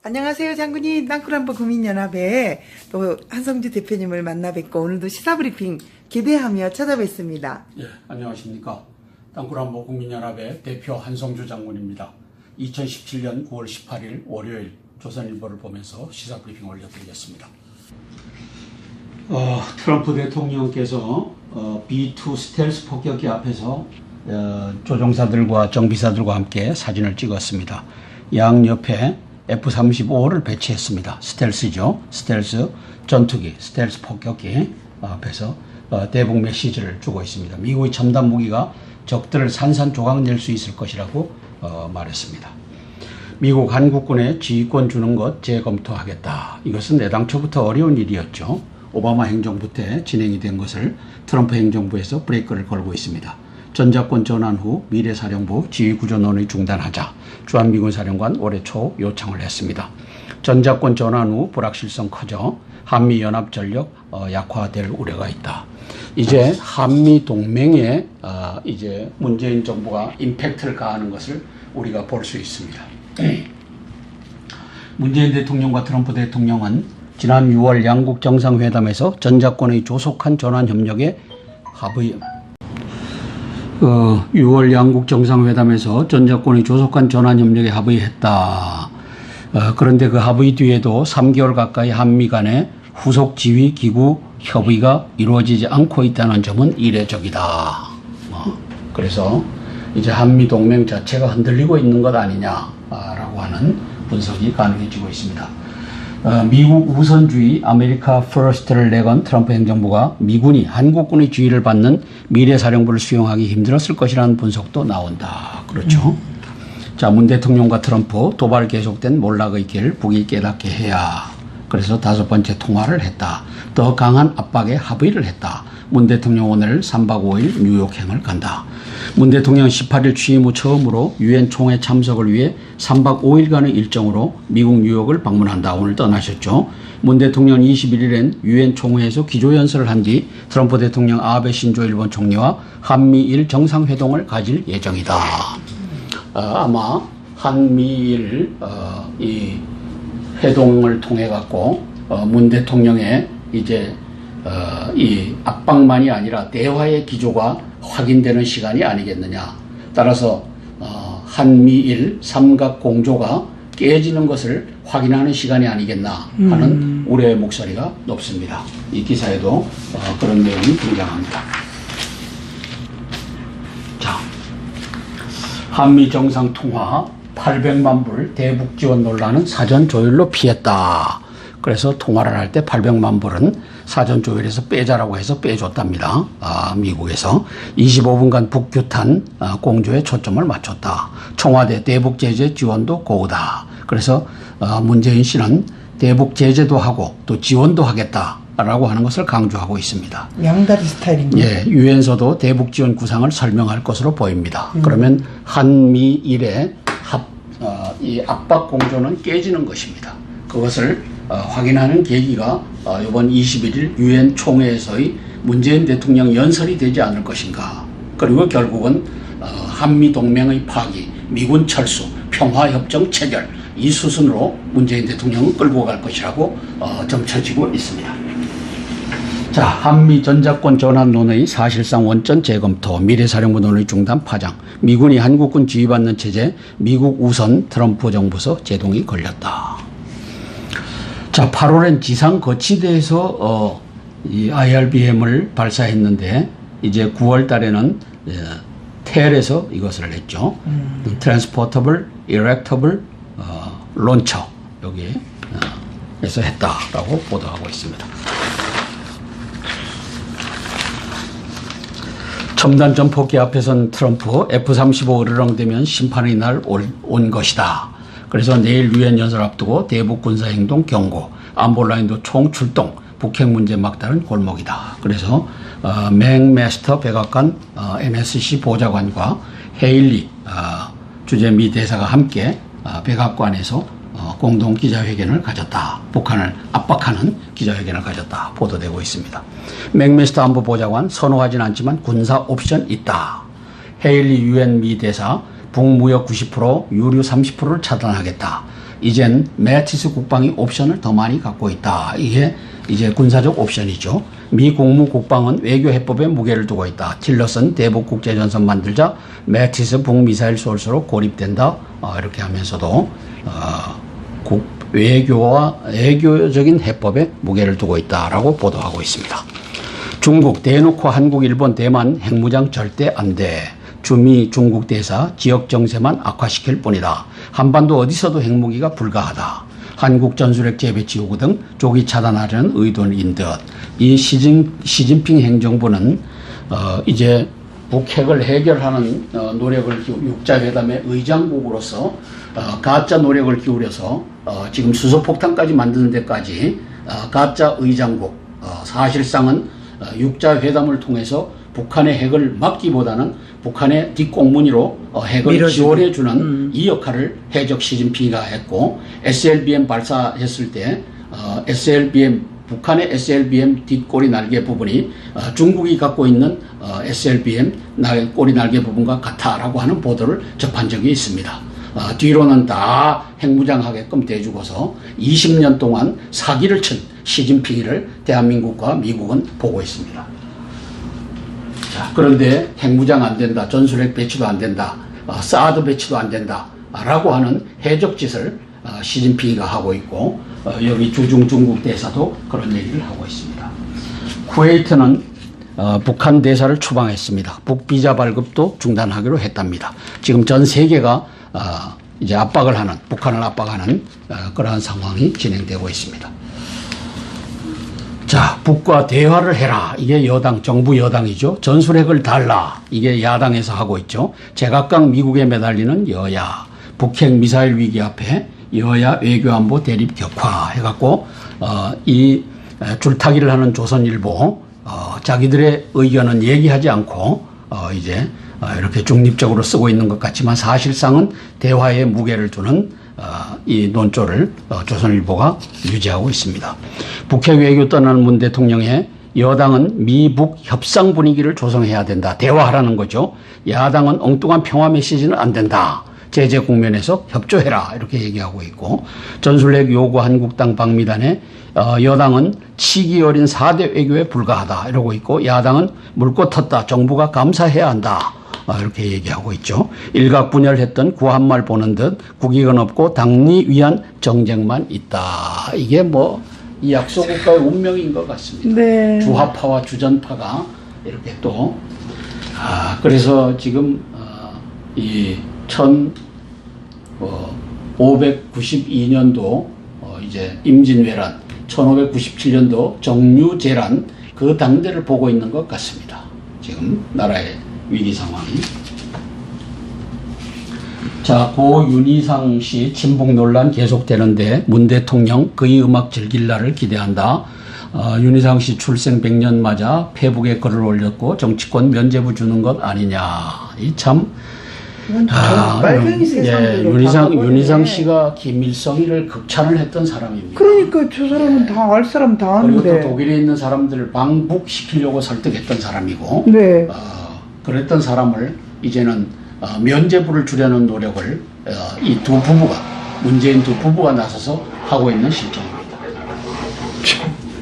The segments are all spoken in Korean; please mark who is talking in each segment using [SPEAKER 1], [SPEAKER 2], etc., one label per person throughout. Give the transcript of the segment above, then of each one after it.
[SPEAKER 1] 안녕하세요, 장군님. 땅굴한보 국민연합에 또 한성주 대표님을 만나 뵙고 오늘도 시사브리핑 기대하며 찾아뵙습니다.
[SPEAKER 2] 예, 안녕하십니까. 땅굴한보 국민연합의 대표 한성주 장군입니다. 2017년 9월 18일 월요일 조선일보를 보면서 시사브리핑 올려드리겠습니다. 트럼프 대통령께서 B2 스텔스 폭격기 앞에서 조종사들과 정비사들과 함께 사진을 찍었습니다. 양옆에 F-35를 배치했습니다. 스텔스죠. 스텔스 전투기, 스텔스 폭격기 앞에서 대북 메시지를 주고 있습니다. 미국의 첨단 무기가 적들을 산산조각 낼 수 있을 것이라고 말했습니다. 미국 한국군에 지휘권 주는 것 재검토하겠다. 이것은 애당초부터 어려운 일이었죠. 오바마 행정부 때 진행이 된 것을 트럼프 행정부에서 브레이크를 걸고 있습니다. 전작권 전환 후 미래사령부 지휘구조논의 중단하자 주한미군 사령관 올해 초 요청을 했습니다. 전작권 전환 후 불확실성 커져 한미연합전력 약화될 우려가 있다. 이제 한미동맹에 이제 문재인 정부가 임팩트를 가하는 것을 우리가 볼 수 있습니다. 문재인 대통령과 트럼프 대통령은 지난 6월 양국 정상회담에서 전작권의 조속한 전환 협력에 합의 6월 양국 정상회담에서 전작권의 조속한 전환 협력에 합의했다. 그런데 그 합의 뒤에도 3개월 가까이 한미 간의 후속 지휘 기구 협의가 이루어지지 않고 있다는 점은 이례적이다. 그래서 이제 한미 동맹 자체가 흔들리고 있는 것 아니냐라고 하는 분석이 가능해지고 있습니다. 미국 우선주의 아메리카 퍼스트를 내건 트럼프 행정부가 미군이 한국군의 지휘를 받는 미래사령부를 수용하기 힘들었을 것이라는 분석도 나온다. 그렇죠. 자, 문 대통령과 트럼프 도발 계속된 몰락의 길 북이 깨닫게 해야. 그래서 5번째 통화를 했다. 더 강한 압박에 합의를 했다. 문 대통령 오늘 3박 5일 뉴욕행을 간다. 문 대통령 18일 취임 후 처음으로 유엔 총회 참석을 위해 3박 5일간의 일정으로 미국 뉴욕을 방문한다. 오늘 떠나셨죠. 문 대통령 21일엔 유엔 총회에서 기조연설을 한 뒤 트럼프 대통령 아베 신조 일본 총리와 한미일 정상회동을 가질 예정이다. 아마 한미일 이 회동을 통해 갖고 문 대통령의 이제 이 압박만이 아니라 대화의 기조가 확인되는 시간이 아니겠느냐. 따라서 한미일 삼각공조가 깨지는 것을 확인하는 시간이 아니겠나 하는 우려의 목소리가 높습니다. 이 기사에도 그런 내용이 등장합니다. 자, 한미 정상통화 800만 불 대북 지원 논란은 사전 조율로 피했다. 그래서 통화를 할 때 800만 불은 사전 조율에서 빼자라고 해서 빼줬답니다. 미국에서 25분간 북규탄 공조에 초점을 맞췄다. 청와대 대북 제재 지원도 고우다. 그래서 문재인 씨는 대북 제재도 하고 또 지원도 하겠다라고 하는 것을 강조하고 있습니다.
[SPEAKER 1] 양다리 스타일입니다.
[SPEAKER 2] 예, 유엔서도 대북 지원 구상을 설명할 것으로 보입니다. 그러면 한미일의 이 압박 공조는 깨지는 것입니다. 그것을 확인하는 계기가 이번 21일 유엔 총회에서의 문재인 대통령 연설이 되지 않을 것인가. 그리고 결국은 한미 동맹의 파기, 미군 철수, 평화협정 체결 이 수순으로 문재인 대통령은 끌고 갈 것이라고 점쳐지고 있습니다. 자, 한미 전작권 전환론의 사실상 원전 재검토, 미래사령부 논의 중단 파장, 미군이 한국군 지휘받는 체제, 미국 우선 트럼프 정부서 제동이 걸렸다. 자, 8월엔 지상 거치대에서 이 IRBM을 발사했는데 이제 9월 달에는 텔에서 이것을 했죠. 트랜스포터블 이렉터블 론처 여기에서 했다라고 보도하고 있습니다. 첨단 전폭기 앞에선 트럼프 F-35 으르렁대면 심판의 날 온 것이다. 그래서 내일 유엔 연설 앞두고 대북 군사행동 경고, 안보라인도 총출동, 북핵 문제 막다른 골목이다. 그래서 맥메스터 백악관 NSC 보좌관과 헤일리 주재 미 대사가 함께 백악관에서 공동 기자회견을 가졌다. 북한을 압박하는 기자회견을 가졌다. 보도되고 있습니다. 맥메스터 안보보좌관 선호하진 않지만 군사 옵션 있다. 헤일리 유엔 미 대사 북무역 90%, 유류 30%를 차단하겠다. 이젠 매티스 국방이 옵션을 더 많이 갖고 있다. 이게 이제 군사적 옵션이죠. 미 국무국방은 외교해법에 무게를 두고 있다. 틸러슨 대북 국제전선 만들자 매티스 북미사일 소스로 고립된다. 이렇게 하면서도 외교적인 해법에 무게를 두고 있다라고 보도하고 있습니다. 중국 대놓고 한국, 일본, 대만 핵무장 절대 안 돼. 주미 중국 대사 지역 정세만 악화시킬 뿐이다. 한반도 어디서도 핵무기가 불가하다. 한국 전술핵 재배치 요구 등 조기 차단하려는 의도인 듯. 이 시진핑 행정부는 이제 북핵을 해결하는 노력을 육자회담의 의장국으로서 가짜 노력을 기울여서 지금 수소폭탄까지 만드는 데까지 가짜 의장국, 사실상은 육자회담을 통해서 북한의 핵을 막기보다는 북한의 뒷공무니로 핵을 지원해주는 이 역할을 해적 시진핑이가 했고, SLBM 발사했을 때 북한의 SLBM 뒷꼬리 날개 부분이 중국이 갖고 있는 SLBM 꼬리 날개 부분과 같다라고 하는 보도를 접한 적이 있습니다. 뒤로는 다 핵무장하게끔 대주고서 20년 동안 사기를 친 시진핑이를 대한민국과 미국은 보고 있습니다. 자, 그런데 핵무장 안 된다, 전술핵 배치도 안 된다, 사드 배치도 안 된다 라고 하는 해적 짓을 시진핑이가 하고 있고, 여기 주중 중국 대사도 그런 얘기를 하고 있습니다. 쿠웨이트는 북한 대사를 추방했습니다. 북비자 발급도 중단하기로 했답니다. 지금 전 세계가 이제 북한을 압박하는 그러한 상황이 진행되고 있습니다. 자, 북과 대화를 해라. 이게 정부 여당이죠. 전술핵을 달라. 이게 야당에서 하고 있죠. 제각각 미국에 매달리는 여야. 북핵 미사일 위기 앞에 여야 외교안보 대립 격화해갖고 이 줄타기를 하는 조선일보 자기들의 의견은 얘기하지 않고 이제 이렇게 중립적으로 쓰고 있는 것 같지만 사실상은 대화에 무게를 두는 이 논조를 조선일보가 유지하고 있습니다. 북핵 외교 떠나는 문 대통령의 여당은 미북 협상 분위기를 조성해야 된다. 대화하라는 거죠. 야당은 엉뚱한 평화 메시지는 안 된다. 제재 국면에서 협조해라. 이렇게 얘기하고 있고, 전술핵 요구 한국당 방미단에 여당은 치기 어린 4대 외교에 불과하다. 이러고 있고, 야당은 물꼬 텄다. 정부가 감사해야 한다. 이렇게 얘기하고 있죠. 일각분열했던 구한말 보는 듯 국익은 없고 당리 위한 정쟁만 있다. 이게 이 약소국가의 운명인 것 같습니다. 네. 주화파와 주전파가 이렇게 또 그래서 지금 이 1592년도 이제 임진왜란, 1597년도 정유재란 그 당대를 보고 있는 것 같습니다. 지금 나라의 위기 상황이. 자, 고 윤희상 씨 친북 논란 계속되는데 문 대통령 그의 음악 즐길 날을 기대한다. 윤희상 씨 출생 100년 맞아 페북에 글을 올렸고 정치권 면죄부 주는 것 아니냐. 이 참. 윤희상 씨가 김일성이를 극찬을 했던 사람입니다.
[SPEAKER 1] 그러니까 저 사람은 다 알 사람 다 아는데.
[SPEAKER 2] 그리고 또 독일에 있는 사람들을 방북시키려고 설득했던 사람이고.
[SPEAKER 1] 네.
[SPEAKER 2] 그랬던 사람을 이제는 면죄부를 주려는 노력을 이 두 부부가, 문재인 두 부부가 나서서 하고 있는 실정입니다.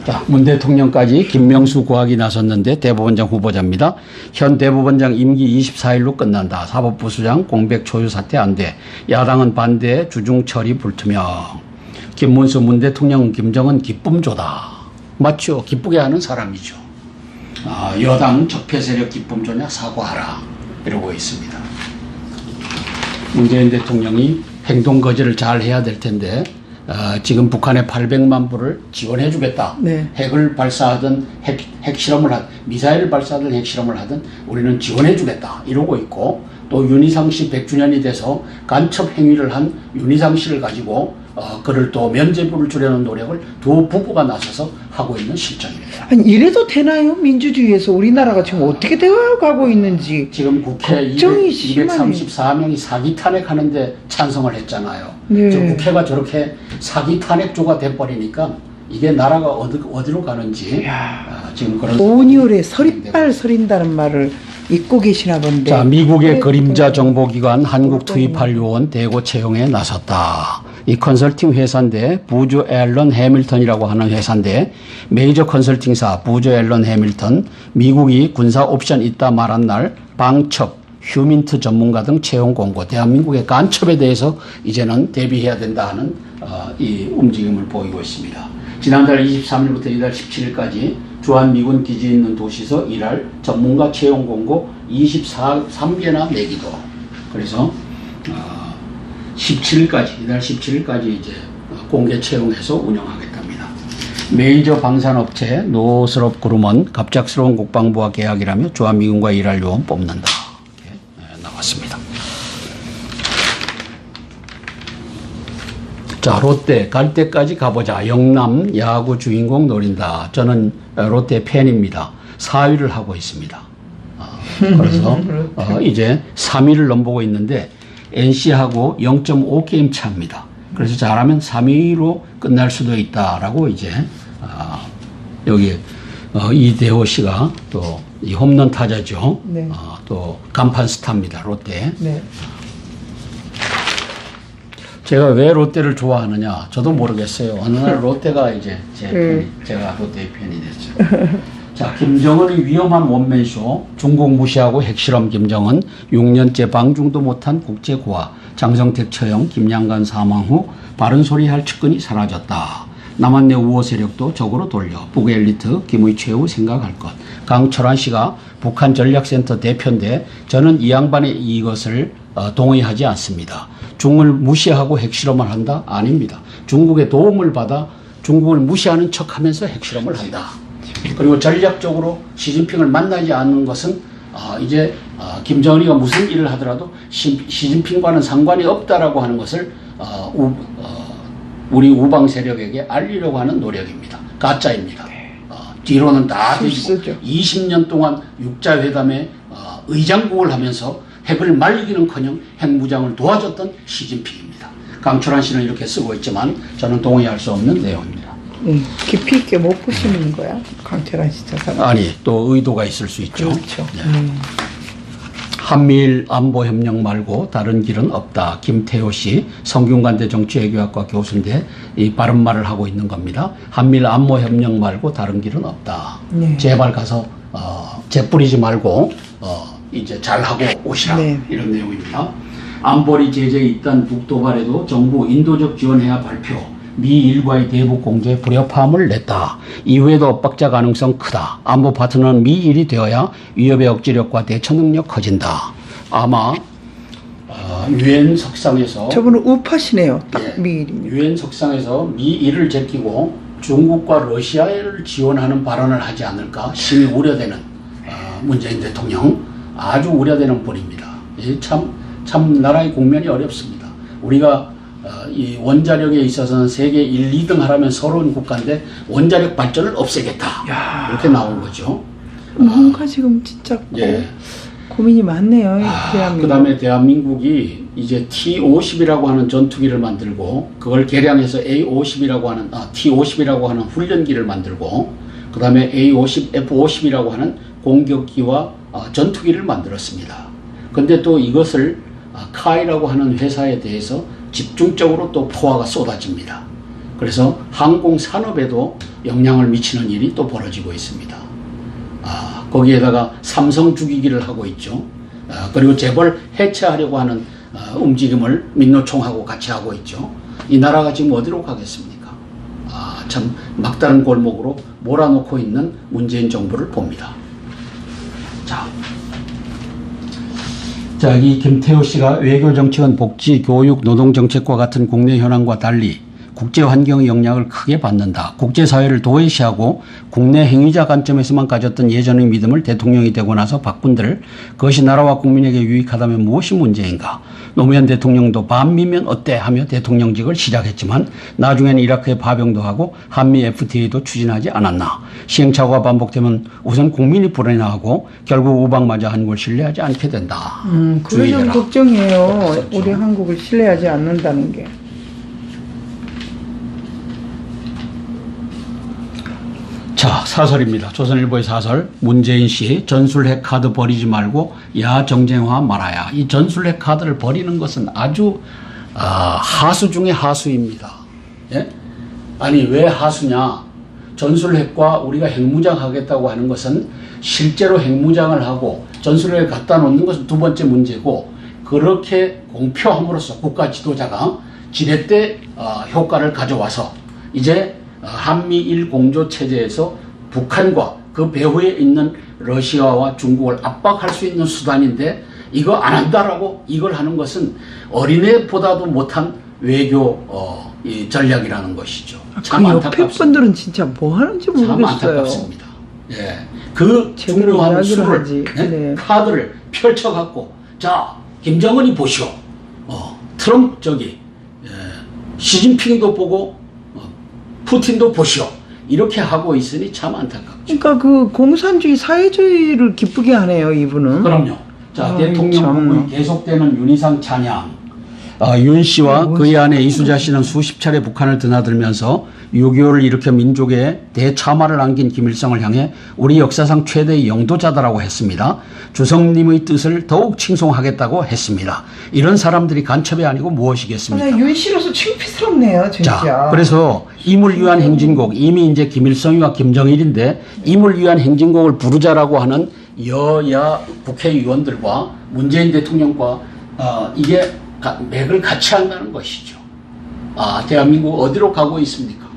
[SPEAKER 2] 자, 문 대통령까지 김명수 구하기 나섰는데 대법원장 후보자입니다. 현 대법원장 임기 24일로 끝난다. 사법부 수장 공백 초유 사퇴 안 돼. 야당은 반대, 주중 처리 불투명. 김문수 문 대통령 김정은 기쁨조다. 맞죠? 기쁘게 하는 사람이죠. 여당 적폐 세력 기쁨조냐 사과하라. 이러고 있습니다. 문재인 대통령이 행동거지를 잘 해야 될 텐데 지금 북한에 800만 불을 지원해 주겠다. 네. 핵을 발사하든 핵실험을 하든 미사일을 발사하든 핵실험을 하든 우리는 지원해 주겠다. 이러고 있고, 또 윤희상 씨 100주년이 돼서 간첩 행위를 한 윤희상 씨를 가지고 그를 또 면죄부를 주려는 노력을 두 부부가 나서서 하고 있는 실정입니다.
[SPEAKER 1] 아니, 이래도 되나요? 민주주의에서 우리나라가 지금 어떻게 되어가고 있는지.
[SPEAKER 2] 지금 국회 234명이 사기 탄핵하는데 찬성을 했잖아요. 네. 국회가 저렇게 사기 탄핵조가 돼버리니까 이게 나라가 어디로 가는지 지금 그런. 온이올에
[SPEAKER 1] 서리빨 서린다는 말을 잊고 계시나 본데.
[SPEAKER 2] 자, 미국의 그림자 정보기관 한국 투입할 요원 대거 채용에 나섰다. 이 컨설팅 회사인데 부주 앨런 해밀턴이라고 하는 회사인데 메이저 컨설팅사 부주 앨런 해밀턴 미국이 군사 옵션 있다 말한 날 방첩, 휴민트 전문가 등 채용 공고 대한민국의 간첩에 대해서 이제는 대비해야 된다 하는 이 움직임을 보이고 있습니다. 지난달 23일부터 이달 17일까지 주한미군 기지 있는 도시에서 일할 전문가 채용 공고 23개나 내기도 그래서 17일까지 이달 17일까지 이제 공개 채용해서 운영하겠답니다. 메이저 방산업체 노스럽 그룹은 갑작스러운 국방부와 계약이라며 주한미군과 일할 요원 뽑는다. 이렇게 나왔습니다. 자, 롯데 갈 때까지 가보자. 영남 야구 주인공 노린다. 저는 롯데 팬입니다. 4위를 하고 있습니다. 그래서 이제 3위를 넘보고 있는데 NC하고 0.5게임 차입니다. 그래서 잘하면 3위로 끝날 수도 있다라고 이제 여기 이대호 씨가 또 이 홈런 타자죠.
[SPEAKER 1] 네.
[SPEAKER 2] 또 간판 스타입니다. 롯데.
[SPEAKER 1] 네.
[SPEAKER 2] 제가 왜 롯데를 좋아하느냐 저도 모르겠어요. 어느 날 롯데가 이제 제가 롯데의 팬이 됐죠. 자, 김정은의 위험한 원맨쇼, 중국 무시하고 핵실험 김정은, 6년째 방중도 못한 국제고아, 장성택 처형, 김양간 사망 후 바른소리 할 측근이 사라졌다. 남한내 우호 세력도 적으로 돌려 북 엘리트 김의 최후 생각할 것. 강철환 씨가 북한 전략센터 대표인데 저는 이 양반의 이것을 동의하지 않습니다. 중국을 무시하고 핵실험을 한다? 아닙니다. 중국의 도움을 받아 중국을 무시하는 척하면서 핵실험을 한다. 그리고 전략적으로 시진핑을 만나지 않는 것은 이제 김정은이가 무슨 일을 하더라도 시진핑과는 상관이 없다라고 하는 것을 우리 우방 세력에게 알리려고 하는 노력입니다. 가짜입니다. 뒤로는 다 뒤지고 20년 동안 육자회담에 의장국을 하면서 핵을 말리기는커녕 핵무장을 도와줬던 시진핑입니다. 강철환 씨는 이렇게 쓰고 있지만 저는 동의할 수 없는 내용입니다.
[SPEAKER 1] 깊이 있게 못 보시는 거야? 강철환 씨 저 사람.
[SPEAKER 2] 아니, 또 의도가 있을 수 있죠.
[SPEAKER 1] 그렇죠.
[SPEAKER 2] 네. 한미일 안보협력 말고 다른 길은 없다. 김태호 씨, 성균관대 정치외교학과 교수인데 이 바른 말을 하고 있는 겁니다. 한미일 안보협력 말고 다른 길은 없다.
[SPEAKER 1] 네.
[SPEAKER 2] 제발 가서 재뿌리지 말고 이제 잘하고 오시라.
[SPEAKER 1] 네.
[SPEAKER 2] 이런 내용입니다. 안보리 제재 있던 북도발에도 정부 인도적 지원해야 발표. 미 일과의 대북 공조에 불협화음을 냈다. 이후에도 엇박자 가능성 크다. 안보 파트너는 미일이 되어야 위협의 억지력과 대처 능력 커진다. 아마 유엔 석상에서
[SPEAKER 1] 저분은 우파시네요. 딱
[SPEAKER 2] 예,
[SPEAKER 1] 미일이면.
[SPEAKER 2] 유엔 석상에서 미일을 제끼고 중국과 러시아를 지원하는 발언을 하지 않을까 심히 우려되는 문재인 대통령 아주 우려되는 분입니다. 참 나라의 국면이 어렵습니다. 우리가 이 원자력에 있어서는 세계 1, 2등 하라면 서러운 국가인데 원자력 발전을 없애겠다. 이렇게 나온 거죠.
[SPEAKER 1] 뭔가 지금 진짜 고민이 많네요.
[SPEAKER 2] 그 다음에 대한민국이 이제 T-50이라고 하는 전투기를 만들고 그걸 개량해서 A-50이라고 하는 T-50이라고 하는 훈련기를 만들고 그 다음에 A-50, F-50이라고 하는 공격기와 전투기를 만들었습니다. 근데 또 이것을 카이라고 하는 회사에 대해서 집중적으로 또 포화가 쏟아집니다. 그래서 항공산업에도 영향을 미치는 일이 또 벌어지고 있습니다. 거기에다가 삼성 죽이기를 하고 있죠. 그리고 재벌 해체하려고 하는 움직임을 민노총하고 같이 하고 있죠. 이 나라가 지금 어디로 가겠습니까? 참 막다른 골목으로 몰아놓고 있는 문재인 정부를 봅니다. 자, 이 김태호 씨가 외교정책은 복지, 교육, 노동정책과 같은 국내 현황과 달리 국제환경의 영향을 크게 받는다. 국제사회를 도외시하고 국내 행위자 관점에서만 가졌던 예전의 믿음을 대통령이 되고 나서 바꾼들 그것이 나라와 국민에게 유익하다면 무엇이 문제인가. 노무현 대통령도 반미면 어때 하며 대통령직을 시작했지만 나중에는 이라크에 파병도 하고 한미 FTA도 추진하지 않았나. 시행착오가 반복되면 우선 국민이 불안해하고 결국 우방마저 한국을 신뢰하지 않게 된다.
[SPEAKER 1] 그게 좀 걱정이에요. 우리 한국을 신뢰하지 않는다는 게.
[SPEAKER 2] 자, 사설입니다. 조선일보의 사설. 문재인 씨 전술핵 카드 버리지 말고 야 정쟁화 말아야. 이 전술핵 카드를 버리는 것은 아주 하수 중에 하수입니다. 예? 아니 왜 하수냐? 전술핵과 우리가 핵무장 하겠다고 하는 것은 실제로 핵무장을 하고 전술핵을 갖다 놓는 것은 두 번째 문제고, 그렇게 공표함으로써 국가 지도자가 지렛대 효과를 가져와서 이제 한미일 공조 체제에서 북한과 그 배후에 있는 러시아와 중국을 압박할 수 있는 수단인데, 이거 안 한다라고 이걸 하는 것은 어린애보다도 못한 외교 이 전략이라는 것이죠. 참
[SPEAKER 1] 그 옆에
[SPEAKER 2] 안타깝습니다.
[SPEAKER 1] 분들은 진짜 뭐 하는지
[SPEAKER 2] 참
[SPEAKER 1] 모르겠어요.
[SPEAKER 2] 안타깝습니다. 예, 그
[SPEAKER 1] 제대로
[SPEAKER 2] 중요한
[SPEAKER 1] 이야기를
[SPEAKER 2] 수를
[SPEAKER 1] 하지.
[SPEAKER 2] 예?
[SPEAKER 1] 네.
[SPEAKER 2] 카드를 펼쳐갖고, 자 김정은이 보시오, 트럼프 시진핑도 보고 푸틴도 보시오, 이렇게 하고 있으니 참 안타깝죠.
[SPEAKER 1] 그러니까 그 공산주의 사회주의를 기쁘게 하네요, 이분은.
[SPEAKER 2] 그럼요. 자, 대통령
[SPEAKER 1] 참.
[SPEAKER 2] 부부의 계속되는 윤희상 찬양. 윤 씨와 그의 아내 이수자 씨는 수십 차례 북한을 드나들면서 6.25를 일으켜 민족에 대참화를 안긴 김일성을 향해 우리 역사상 최대의 영도자다라고 했습니다. 주성님의 뜻을 더욱 칭송하겠다고 했습니다. 이런 사람들이 간첩이 아니고 무엇이겠습니까?
[SPEAKER 1] 윤 씨로서 창피스럽네요, 진짜.
[SPEAKER 2] 자, 그래서 임을 위한 행진곡, 이미 이제 김일성이와 김정일인데 임을 위한 행진곡을 부르자라고 하는 여야 국회의원들과 문재인 대통령과 이게 맥을 같이 한다는 것이죠. 대한민국 어디로 가고 있습니까?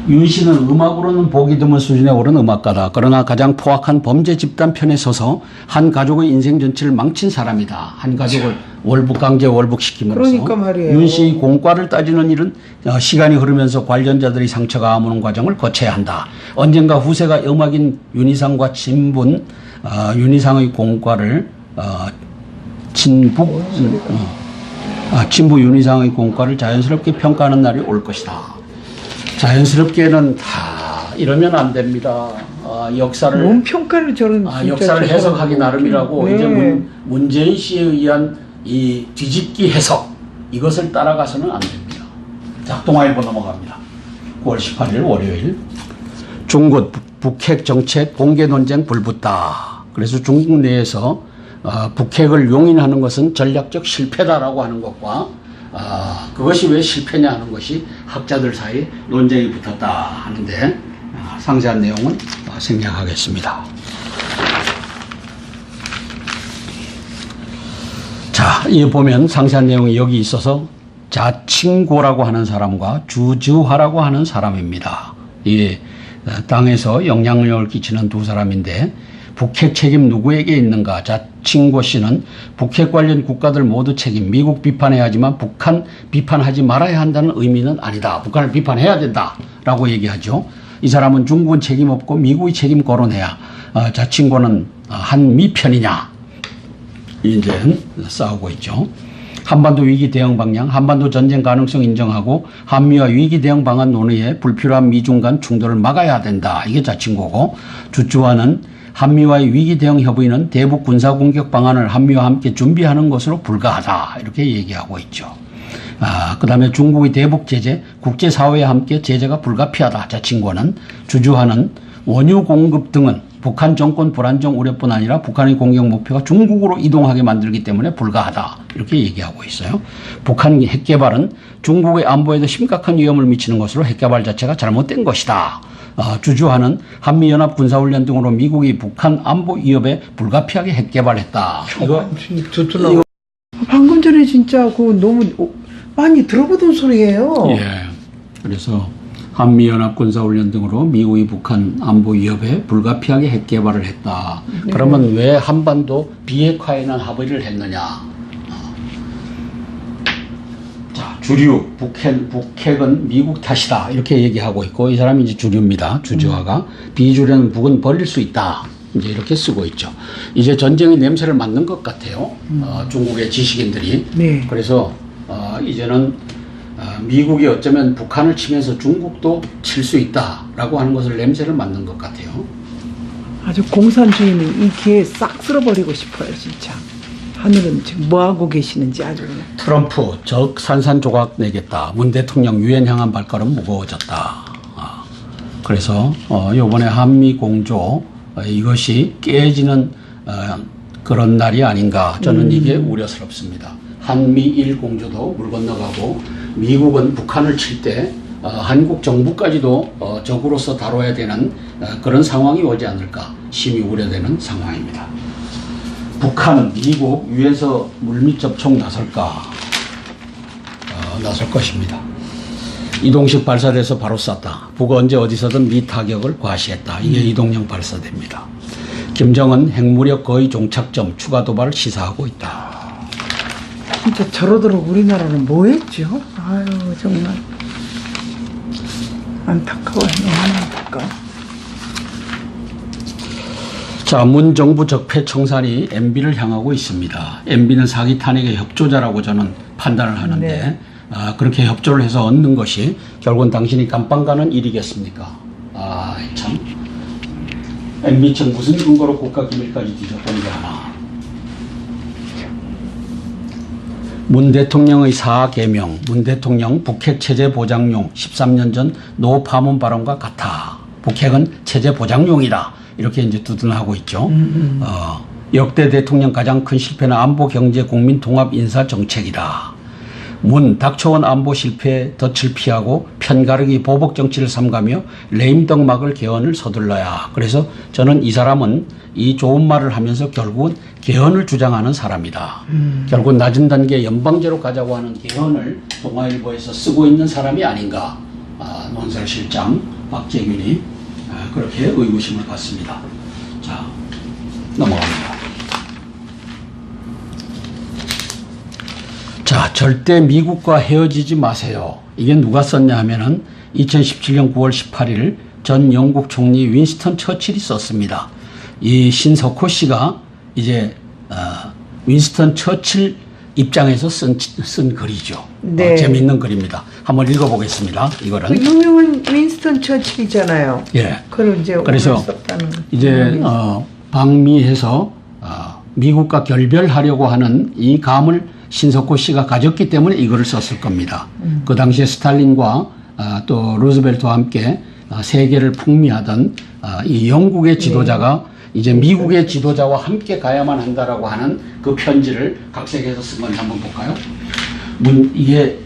[SPEAKER 2] 윤 씨는 음악으로는 보기 드문 수준에 오른 음악가다. 그러나 가장 포악한 범죄 집단 편에 서서 한 가족의 인생 전체를 망친 사람이다. 한 가족을 월북강제 월북시킴으로써.
[SPEAKER 1] 그러니까 말이에요.
[SPEAKER 2] 윤 씨의 공과를 따지는 일은 시간이 흐르면서 관련자들이 상처가 아무는 과정을 거쳐야 한다. 언젠가 후세가 음악인 윤희상과 친분 윤희상의 공과를 친부 윤희상의 공과를 자연스럽게 평가하는 날이 올 것이다. 자연스럽게는 다 이러면 안 됩니다. 역사를
[SPEAKER 1] 뭔 평가를 저런
[SPEAKER 2] 역사를 해석하기 나름이라고.
[SPEAKER 1] 네.
[SPEAKER 2] 이제 문재인 씨에 의한 이 뒤집기 해석, 이것을 따라가서는 안 됩니다. 자, 동아일보 넘어갑니다. 9월 18일 월요일. 중국 북핵 정책 공개 논쟁 불붙다. 그래서 중국 내에서 북핵을 용인하는 것은 전략적 실패다라고 하는 것과 그것이 왜 실패냐 하는 것이 학자들 사이에 논쟁이 붙었다 하는데, 상세한 내용은 생략하겠습니다. 자, 이 보면 상세한 내용이 여기 있어서 자칭고라고 하는 사람과 주지화라고 하는 사람입니다. 이 땅에서 영향력을 끼치는 두 사람인데, 북핵 책임 누구에게 있는가? 자칭고 씨는 북핵 관련 국가들 모두 책임, 미국 비판해야 하지만 북한 비판하지 말아야 한다는 의미는 아니다. 북한을 비판해야 된다라고 얘기하죠. 이 사람은 중국은 책임 없고 미국이 책임 거론해야 자칭고는 한미 편이냐 이제 싸우고 있죠. 한반도 위기 대응 방향, 한반도 전쟁 가능성 인정하고 한미와 위기 대응 방안 논의에 불필요한 미중 간 충돌을 막아야 된다. 이게 자칭고고, 주주와는 한미와의 위기 대응 협의는 대북 군사 공격 방안을 한미와 함께 준비하는 것으로 불가하다. 이렇게 얘기하고 있죠. 그 다음에 중국의 대북 제재, 국제사회와 함께 제재가 불가피하다. 자칭고는. 주주하는 원유 공급 등은 북한 정권 불안정 우려뿐 아니라 북한의 공격 목표가 중국으로 이동하게 만들기 때문에 불가하다. 이렇게 얘기하고 있어요. 북한 핵 개발은 중국의 안보에도 심각한 위험을 미치는 것으로 핵 개발 자체가 잘못된 것이다. 주주하는 한미연합 군사훈련 등으로 미국이 북한 안보 위협에 불가피하게 핵 개발했다. 이거
[SPEAKER 1] 방금 전에 진짜 그 너무 많이 들어보던 소리예요.
[SPEAKER 2] 예. 그래서 한미연합 군사훈련 등으로 미국이 북한 안보 위협에 불가피하게 핵 개발을 했다.
[SPEAKER 1] 네.
[SPEAKER 2] 그러면 왜 한반도 비핵화에는 합의를 했느냐? 자, 주류 북핵은 미국 탓이다 이렇게 얘기하고 있고, 이 사람이 이제 주류입니다. 주주화가. 비주류는 북은 버릴 수 있다. 이제 이렇게 쓰고 있죠. 이제 전쟁의 냄새를 맡는 것 같아요. 중국의 지식인들이.
[SPEAKER 1] 네.
[SPEAKER 2] 그래서 이제는 미국이 어쩌면 북한을 치면서 중국도 칠 수 있다라고 하는 것을 냄새를 맡는 것 같아요.
[SPEAKER 1] 아주 공산주의는 이 기회에 싹 쓸어버리고 싶어요, 진짜. 하늘은 지금 뭐하고 계시는지 아주 그냥.
[SPEAKER 2] 트럼프 적 산산조각 내겠다. 문 대통령 유엔 향한 발걸음 무거워졌다. 그래서 요번에 한미 공조 이것이 깨지는 그런 날이 아닌가 저는 이게 우려스럽습니다. 한미일 공조도 물 건너가고 미국은 북한을 칠 때 한국 정부까지도 적으로서 다뤄야 되는 그런 상황이 오지 않을까 심히 우려되는 상황입니다. 북한, 미국 위에서 물밑 접촉 나설까? 나설 것입니다. 이동식 발사대에서 바로 쐈다. 북 언제 어디서든 미 타격을 과시했다. 이게 이동영 발사대입니다. 김정은 핵무력 거의 종착점 추가 도발을 시사하고 있다.
[SPEAKER 1] 진짜 저러도록 우리나라는 뭐 했죠? 아유, 정말. 안타까워요. 너무 안타까워.
[SPEAKER 2] 자, 문 정부 적폐 청산이 MB를 향하고 있습니다. MB는 사기 탄핵의 협조자라고 저는 판단을 하는데
[SPEAKER 1] 네.
[SPEAKER 2] 그렇게 협조를 해서 얻는 것이 결국은 당신이 감방 가는 일이겠습니까? 참. MB 측 무슨 근거로 국가기밀까지 뒤져본 게 하나. 문 대통령의 사개명, 문 대통령 북핵 체제 보장용 13년 전 노 파문 발언과 같아. 북핵은 체제 보장용이다. 이렇게 이제 두둔하고 있죠. 역대 대통령 가장 큰 실패는 안보 경제 국민 통합 인사 정책이다. 문 닥쳐온 안보 실패에 덫을 피하고 편가르기 보복 정치를 삼가며 레임덕막을 개헌을 서둘러야. 그래서 저는 이 사람은 이 좋은 말을 하면서 결국은 개헌을 주장하는 사람이다. 결국 낮은 단계 연방제로 가자고 하는 개헌을 동아일보에서 쓰고 있는 사람이 아닌가. 논설실장 박재균이 그렇게 의구심을 갖습니다. 자, 넘어갑니다. 자, 절대 미국과 헤어지지 마세요. 이게 누가 썼냐 하면은 2017년 9월 18일 전 영국 총리 윈스턴 처칠이 썼습니다. 이 신석호 씨가 이제 윈스턴 처칠 입장에서 쓴 글이죠.
[SPEAKER 1] 네.
[SPEAKER 2] 재미있는 글입니다. 한번 읽어보겠습니다. 이거는.
[SPEAKER 1] 그 유명한 윈스턴 처칠이잖아요.
[SPEAKER 2] 예.
[SPEAKER 1] 그걸 이제
[SPEAKER 2] 그래서
[SPEAKER 1] 썼다는
[SPEAKER 2] 이제 방미해서 미국과 결별하려고 하는 이 감을 신석호 씨가 가졌기 때문에 이거를 썼을 겁니다. 그 당시에 스탈린과 또 루즈벨트와 함께 세계를 풍미하던 이 영국의 지도자가 이제 미국의 지도자와 함께 가야만 한다라고 하는 그 편지를 각색해서 쓴 건지 한번 볼까요? 이게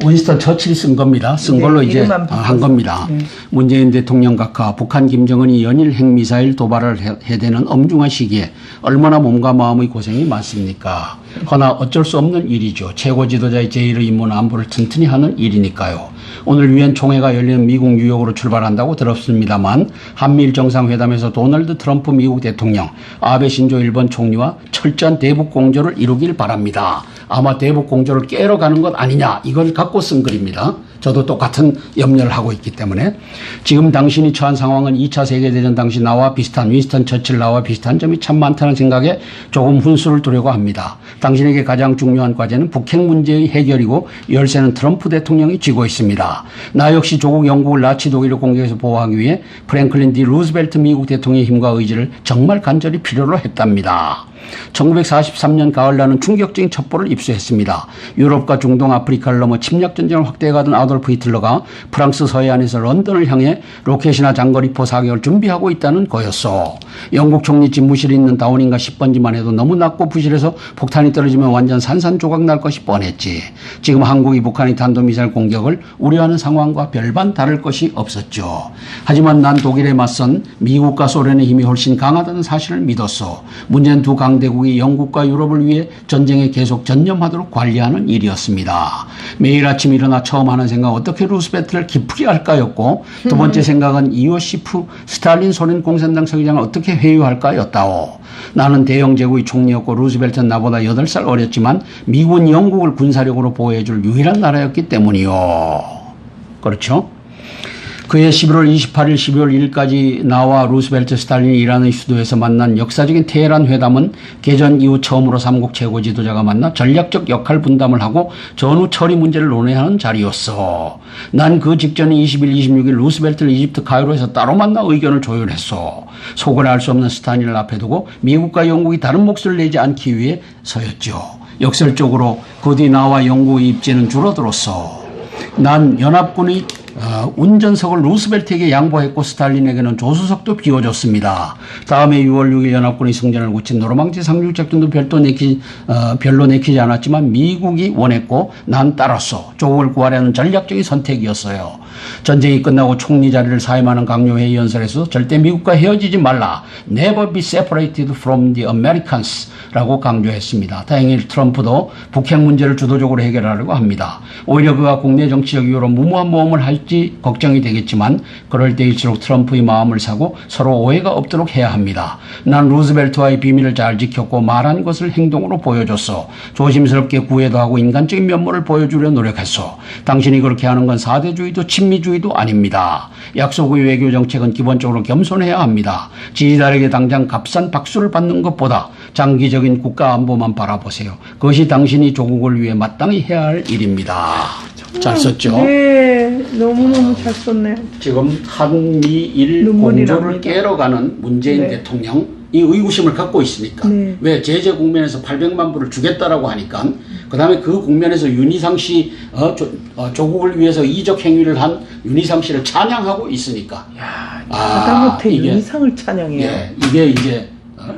[SPEAKER 2] 윈스턴 처칠이 쓴 겁니다. 쓴 걸로 이제 한 겁니다. 문재인 대통령 각하 북한 김정은이 연일 핵미사일 도발을 해대는 엄중한 시기에 얼마나 몸과 마음의 고생이 많습니까? 허나 어쩔 수 없는 일이죠. 최고 지도자의 제1의 임무는 안보를 튼튼히 하는 일이니까요. 오늘 유엔 총회가 열리는 미국 뉴욕으로 출발한다고 들었습니다만 한미일 정상회담에서 도널드 트럼프 미국 대통령, 아베 신조 일본 총리와 철저한 대북 공조를 이루길 바랍니다. 아마 대북 공조를 깨러 가는 것 아니냐, 이걸 갖고 쓴 글입니다. 저도 똑같은 염려를 하고 있기 때문에 지금 당신이 처한 상황은 2차 세계대전 당시 나와 비슷한, 윈스턴 처칠 나와 비슷한 점이 참 많다는 생각에 조금 훈수를 두려고 합니다. 당신에게 가장 중요한 과제는 북핵 문제의 해결이고 열쇠는 트럼프 대통령이 쥐고 있습니다. 나 역시 조국 영국을 나치 독일을 공격해서 보호하기 위해 프랭클린 D 루즈벨트 미국 대통령의 힘과 의지를 정말 간절히 필요로 했답니다. 1943년 가을 나는 충격적인 첩보를 입수했습니다. 유럽과 중동, 아프리카를 넘어 침략전쟁을 확대해가던 아돌프 히틀러가 프랑스 서해안에서 런던을 향해 로켓이나 장거리포 사격을 준비하고 있다는 거였어. 영국 총리 집무실에 있는 다우닝가 10번지만 해도 너무 낮고 부실해서 폭탄이 떨어지면 완전 산산조각 날 것이 뻔했지. 지금 한국이 북한의 탄도미사일 공격을 우려하는 상황과 별반 다를 것이 없었죠. 하지만 난 독일에 맞선 미국과 소련의 힘이 훨씬 강하다는 사실을 믿었어. 문제는 두 강대국이 영국과 유럽을 위해 전쟁에 계속 전념하도록 관리하는 일이었습니다. 매일 아침 일어나 처음 하는 생각은 어떻게 루스벨트를 기쁘게 할까였고, 두 번째 생각은 이오시프 스탈린 소련 공산당 서기장을 어떻게 회유할까였다오. 나는 대영 제국의 총리였고 루스벨트는 나보다 8살 어렸지만 미국은 영국을 군사력으로 보호해줄 유일한 나라였기 때문이요. 그렇죠? 그해 11월 28일, 12월 1일까지 나와 루스벨트, 스탈린이 이란의 수도에서 만난 역사적인 테헤란 회담은 개전 이후 처음으로 삼국 최고 지도자가 만나 전략적 역할 분담을 하고 전후 처리 문제를 논의하는 자리였어. 난 그 직전에 20일, 26일 루스벨트를 이집트 카이로에서 따로 만나 의견을 조율했어. 속을 알 수 없는 스탈린을 앞에 두고 미국과 영국이 다른 몫을 내지 않기 위해 서였죠. 역설적으로 그 뒤 나와 영국의 입지는 줄어들었어. 난 연합군의 운전석을 루스벨트에게 양보했고 스탈린에게는 조수석도 비워줬습니다. 다음해 6월 6일 연합군이 승전을 거친 노르망디 상륙 작전도 별로 내키지 않았지만 미국이 원했고 난 따랐어. 조국을 구하려는 전략적인 선택이었어요. 전쟁이 끝나고 총리 자리를 사임하는 강요회의 연설에서 절대 미국과 헤어지지 말라. Never be separated from the Americans 라고 강조했습니다. 다행히 트럼프도 북핵 문제를 주도적으로 해결하려고 합니다. 오히려 그가 국내 정치적 이유로 무모한 모험을 할지 걱정이 되겠지만 그럴 때일수록 트럼프의 마음을 사고 서로 오해가 없도록 해야 합니다. 난 루즈벨트와의 비밀을 잘 지켰고 말한 것을 행동으로 보여줬어. 조심스럽게 구애도 하고 인간적인 면모를 보여주려 노력했어. 당신이 그렇게 하는 건 사대주의도 친미주의도 아닙니다. 약속의 외교 정책은 기본적으로 겸손해야 합니다. 지지자에게 당장 값싼 박수를 받는 것보다 장기적인 국가 안보만 바라보세요. 그것이 당신이 조국을 위해 마땅히 해야 할 일입니다. 잘 썼죠?
[SPEAKER 1] 네, 너무너무 잘 썼네요.
[SPEAKER 2] 지금 한미일
[SPEAKER 1] 눈물이
[SPEAKER 2] 공조를
[SPEAKER 1] 납니다.
[SPEAKER 2] 깨러가는 문재인
[SPEAKER 1] 네.
[SPEAKER 2] 대통령이 의구심을 갖고 있으니까
[SPEAKER 1] 네.
[SPEAKER 2] 왜 제재 국면에서 800만 불을 주겠다라고 하니까 그 다음에 그 국면에서 윤희상 씨 조국을 위해서 이적 행위를 한 윤희상 씨를 찬양하고 있으니까
[SPEAKER 1] 야, 하다못해
[SPEAKER 2] 이게-
[SPEAKER 1] 윤희상을 찬양해요.
[SPEAKER 2] 예, 이게 이제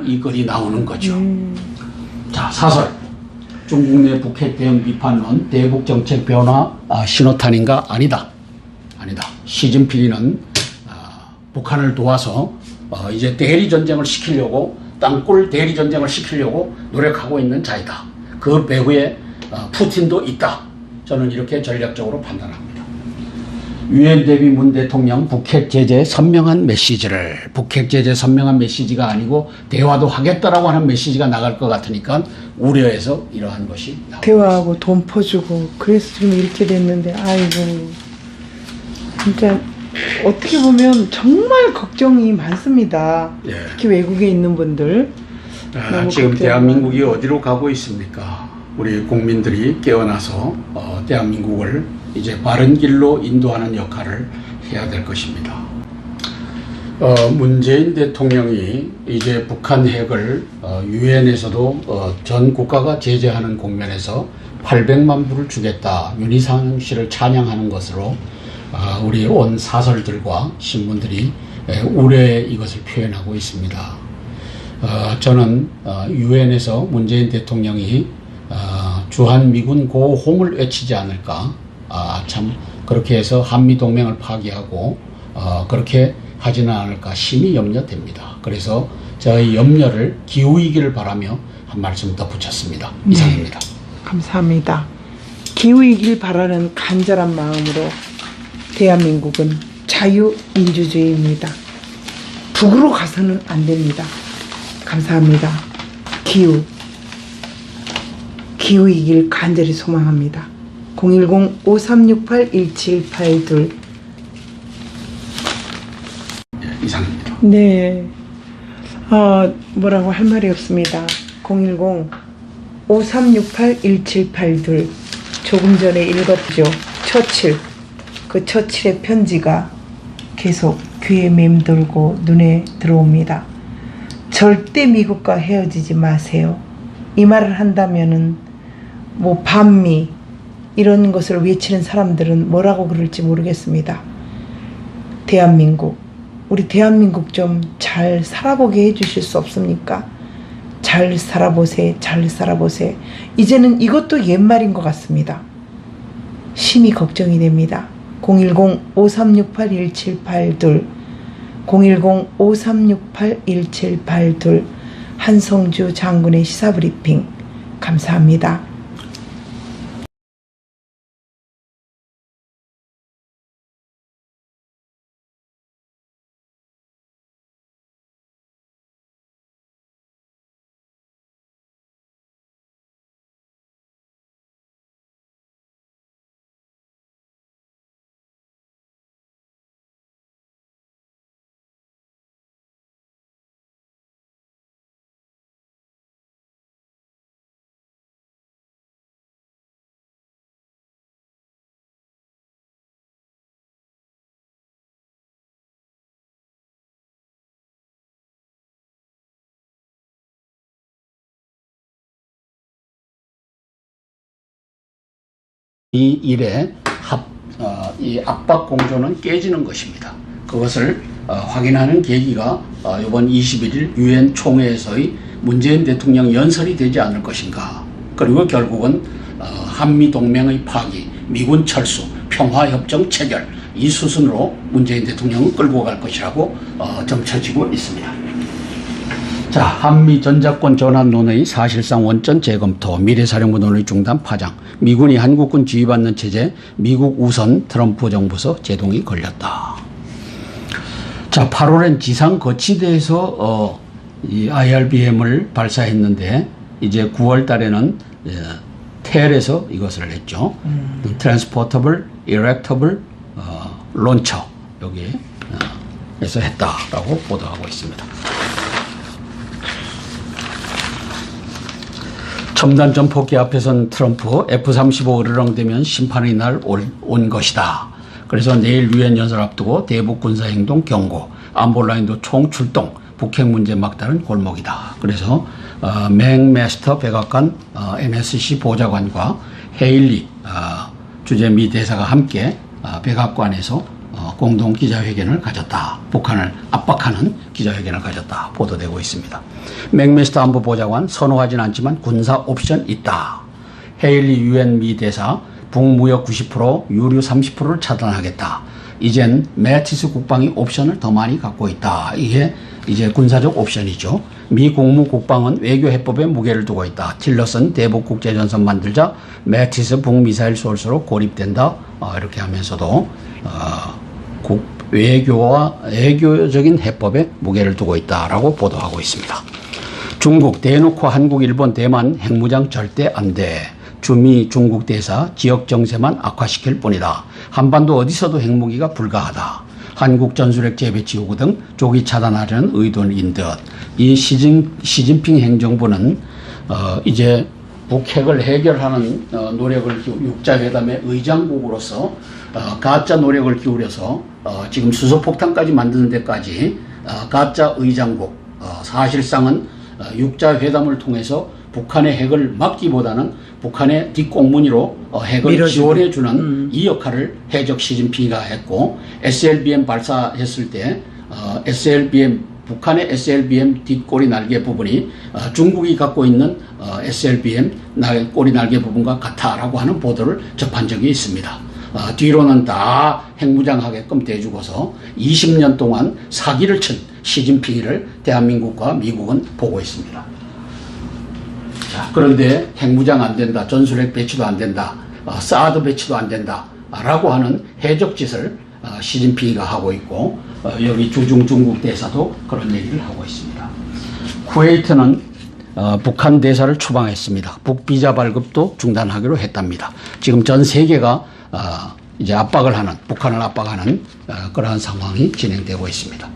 [SPEAKER 2] 이 글이 나오는 거죠. 자, 사설. 중국 내 북핵 대응 비판론, 대북 정책 변화 신호탄인가? 아니다. 아니다. 시진핑이는 북한을 도와서 이제 대리 전쟁을 시키려고 땅굴 대리 전쟁을 시키려고 노력하고 있는 자이다. 그 배후에 푸틴도 있다. 저는 이렇게 전략적으로 판단합니다. 유엔 대비 문 대통령 북핵 제재 선명한 메시지를 북핵 제재 선명한 메시지가 아니고 대화도 하겠다라고 하는 메시지가 나갈 것 같으니까 우려해서 이러한 것이 나옵니다.
[SPEAKER 1] 대화하고 돈 퍼주고 그래서 지금 이렇게 됐는데 아이고 진짜 어떻게 보면 정말 걱정이 많습니다.
[SPEAKER 2] 예.
[SPEAKER 1] 특히 외국에 있는 분들 너무
[SPEAKER 2] 지금
[SPEAKER 1] 걱정이
[SPEAKER 2] 대한민국이
[SPEAKER 1] 많아요.
[SPEAKER 2] 어디로 가고 있습니까? 우리 국민들이 깨어나서 대한민국을 이제 바른 길로 인도하는 역할을 해야 될 것입니다. 문재인 대통령이 이제 북한 핵을 유엔에서도 전 국가가 제재하는 국면에서 800만 불을 주겠다. 윤희상 씨를 찬양하는 것으로 우리 온 사설들과 신문들이 우려의 이것을 표현하고 있습니다. 저는 유엔에서 문재인 대통령이 주한미군 고홈을 외치지 않을까. 참 그렇게 해서 한미동맹을 파기하고 그렇게 하지는 않을까 심히 염려됩니다. 그래서 저의 염려를 기우이기를 바라며 한 말씀 덧붙였습니다. 이상입니다.
[SPEAKER 1] 감사합니다. 기후이길 바라는 간절한 마음으로 대한민국은 자유민주주의입니다. 북으로 가서는 안 됩니다. 감사합니다. 기후이길 간절히 소망합니다. 010-5368-1782
[SPEAKER 2] 이상입니다.
[SPEAKER 1] 네. 뭐라고 할 말이 없습니다. 010-5368-1782 조금 전에 읽었죠. 처칠. 그 처칠의 편지가 계속 귀에 맴돌고 눈에 들어옵니다. 절대 미국과 헤어지지 마세요. 이 말을 한다면은 뭐 반미 이런 것을 외치는 사람들은 뭐라고 그럴지 모르겠습니다. 대한민국, 우리 대한민국 좀 잘 살아보게 해주실 수 없습니까? 잘 살아보세, 잘 살아보세. 이제는 이것도 옛말인 것 같습니다. 심히 걱정이 됩니다. 010-5368-1782 010-5368-1782 한성주 장군의 시사브리핑 감사합니다.
[SPEAKER 2] 이 일에 이 압박 공조는 깨지는 것입니다. 그것을 확인하는 계기가 이번 21일 유엔 총회에서의 문재인 대통령 연설이 되지 않을 것인가. 그리고 결국은 한미 동맹의 파기, 미군 철수, 평화협정 체결 이 수순으로 문재인 대통령을 끌고 갈 것이라고 점쳐지고 있습니다. 자, 한미 전작권 전환론의 사실상 원전 재검토, 미래사령부론의 중단 파장, 미군이 한국군 지휘받는 체제, 미국 우선 트럼프 정부서 제동이 걸렸다. 자, 8월엔 지상 거치대에서 이 IRBM을 발사했는데 이제 9월 달에는 텔에서 이것을 했죠. 트랜스포터블, 이렉터블 론처 여기에서 했다라고 보도하고 있습니다. 첨단 전폭기 앞에선 트럼프 F-35 으르렁대면 심판의 날 온 것이다. 그래서 내일 유엔 연설 앞두고 대북 군사행동 경고, 안보라인도 총출동, 북핵 문제 막다른 골목이다. 그래서 맥메스터 백악관 NSC 보좌관과 헤일리 주재 미 대사가 함께 백악관에서 공동 기자회견을 가졌다. 북한을 압박하는 기자회견을 가졌다. 보도되고 있습니다. 맥메스터 안보보좌관 선호하진 않지만 군사 옵션 있다. 헤일리 유엔 미 대사 북무역 90%, 유류 30%를 차단하겠다. 이젠 매티스 국방이 옵션을 더 많이 갖고 있다. 이게 이제 군사적 옵션이죠. 미 국무국방은 외교해법에 무게를 두고 있다. 틸러슨 대북 국제전선 만들자 매티스 북미사일 소스로 고립된다. 이렇게 하면서도 외교적인 해법에 무게를 두고 있다라고 보도하고 있습니다. 중국 대놓고 한국, 일본, 대만 핵무장 절대 안 돼. 주미 중국 대사 지역 정세만 악화시킬 뿐이다. 한반도 어디서도 핵무기가 불가하다. 한국 전술핵 재배치 요구 등 조기 차단하려는 의도인 듯. 이 시진핑 행정부는 이제 북핵을 해결하는 노력을 육자회담의 의장국으로서 가짜 노력을 기울여서 지금 수소폭탄까지 만드는 데까지 가짜 의장국, 사실상은 육자회담을 통해서 북한의 핵을 막기보다는 북한의 뒷공무니로 핵을 지원해주는 이 역할을 해적 시진핑이가 했고, SLBM 발사했을 때 북한의 SLBM 뒷꼬리 날개 부분이 중국이 갖고 있는 SLBM 꼬리 날개 부분과 같다라고 하는 보도를 접한 적이 있습니다. 뒤로는 다 핵무장하게끔 대주고서 20년 동안 사기를 친 시진핑이를 대한민국과 미국은 보고 있습니다. 자, 그런데 핵무장 안 된다, 전술핵 배치도 안 된다, 사드 배치도 안 된다 라고 하는 해적 짓을 시진핑이가 하고 있고, 여기 주중 중국 대사도 그런 얘기를 하고 있습니다. 쿠웨이트는 북한 대사를 추방했습니다. 북비자 발급도 중단하기로 했답니다. 지금 전 세계가 이제 압박을 하는, 북한을 압박하는 그러한 상황이 진행되고 있습니다.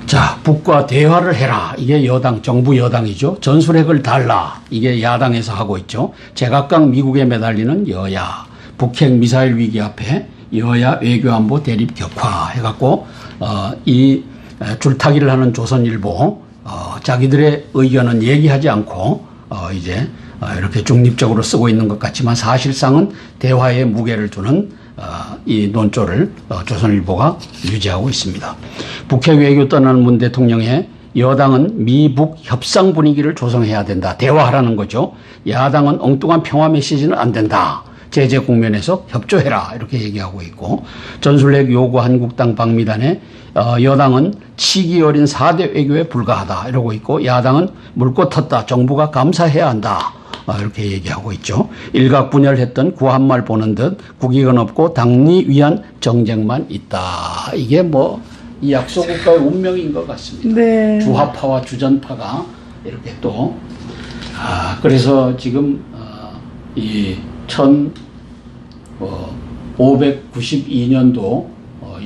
[SPEAKER 2] 자, 북과 대화를 해라. 이게 여당, 정부 여당이죠. 전술핵을 달라. 이게 야당에서 하고 있죠. 제각각 미국에 매달리는 여야. 북핵 미사일 위기 앞에 여야 외교안보 대립 격화 해갖고 이 줄타기를 하는 조선일보 자기들의 의견은 얘기하지 않고 이제 이렇게 중립적으로 쓰고 있는 것 같지만 사실상은 대화에 무게를 두는 이 논조를 조선일보가 유지하고 있습니다. 북핵 외교 떠나는 문 대통령의 여당은 미북 협상 분위기를 조성해야 된다. 대화하라는 거죠. 야당은 엉뚱한 평화 메시지는 안 된다. 제재 국면에서 협조해라. 이렇게 얘기하고 있고, 전술핵 요구 한국당 방미단에 여당은 치기 어린 4대 외교에 불과하다. 이러고 있고, 야당은 물꼬 텄다. 정부가 감사해야 한다. 이렇게 얘기하고 있죠. 일각 분열했던 구한말 보는 듯 국익은 없고 당리 위한 정쟁만 있다. 이게 뭐 이 약소국가의 운명인 것 같습니다. 네. 주화파와 주전파가 이렇게 또 그래서 지금 이 1592년도